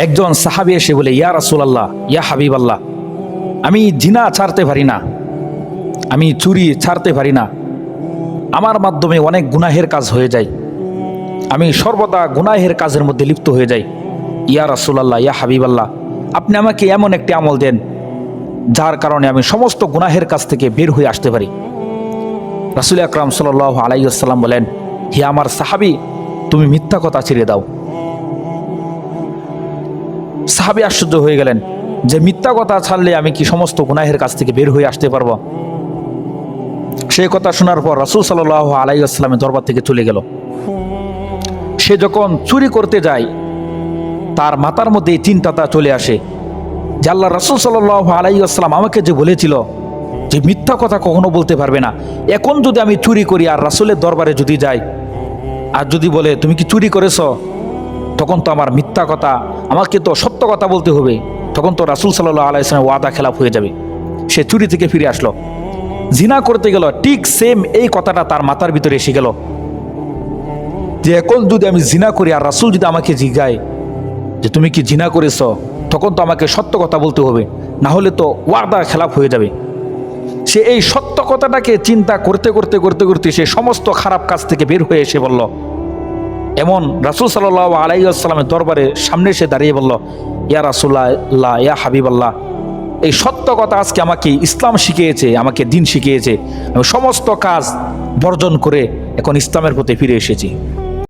একজন সাহাবী এসে বলে, ইয়া রাসূলুল্লাহ, ইয়া হাবিবাল্লাহ, আমি জিনা ছাড়তে পারি না, আমি চুরি ছাড়তে পারি না, আমার মাধ্যমে অনেক গুনাহের কাজ হয়ে যায়, আমি সর্বদা গুনাহের কাজের মধ্যে লিপ্ত হয়ে যাই। ইয়া রাসূলুল্লাহ, ইয়া হাবিবাল্লাহ, আপনি আমাকে এমন একটি আমল দেন যার কারণে আমি সমস্ত গুনাহের কাছ থেকে বের হয়ে আসতে পারি। রাসূল আকরাম সাল্লাল্লাহু আলাইহি ওয়াসাল্লাম বলেন, হে আমার সাহাবী, তুমি মিথ্যা কথা ছেড়ে দাও। সাহাবী আশ্চর্য হয়ে গেলেন যে মিথ্যা কথা ছাড়লে আমি কি সমস্ত গুনাহের কাছ থেকে বের হয়ে আসতে পারবো? সেই কথা শোনার পর রাসূল সাল্লাল্লাহু আলাইহি ওয়াসাল্লামের দরবার থেকে চলে গেল। সে যখন চুরি করতে যায় তার মাথার মধ্যে এই চিন্তাটা চলে আসে যে আল্লাহ রাসূল সাল্লাল্লাহু আলাইহি ওয়াসাল্লাম আমাকে যে বলেছিল যে মিথ্যা কথা কখনো বলতে পারবে না, এখন যদি আমি চুরি করি আর রাসূলের দরবারে যদি যাই আর যদি বলে তুমি কি চুরি করেছো, তখন তো আমার মিথ্যা কথা, আমাকে তো সত্য কথা বলতে হবে, তখন তো রাসূল সাল্লাল্লাহু আলাইহি ওয়াসাল্লামের ওয়াদা খেলাফ হয়ে যাবে। সে চুরি থেকে ফিরে আসলো, জিনা করতে গেল, ঠিক সেম এই কথাটা তার মাথার ভিতরে এসে গেল যে এখন যদি আমি জিনা করি আর রাসূল যদি আমাকে জিজ্ঞায় যে তুমি কি জিনা করেছো, তখন তো আমাকে সত্য কথা বলতে হবে, না হলে তো ওয়াদা খেলাফ হয়ে যাবে। সে এই সত্য কথাটাকে চিন্তা করতে করতে করতে করতে সে সমস্ত খারাপ কাজ থেকে বের হয়ে এসে বলল, এমন রাসূল সাল্লাল্লাহু আলাইহি ওয়াসাল্লামের দরবারে সামনে এসে দাঁড়িয়ে বলল, ইয়া রাসূলুল্লাহ, ইয়া হাবিবাল্লাহ, এই সত্য কথা আজকে আমাকে ইসলাম শিখিয়েছে, আমাকে দ্বীন শিখিয়েছে, আমি সমস্ত কাজ বর্জন করে এখন ইসলামের প্রতি ফিরে এসেছি।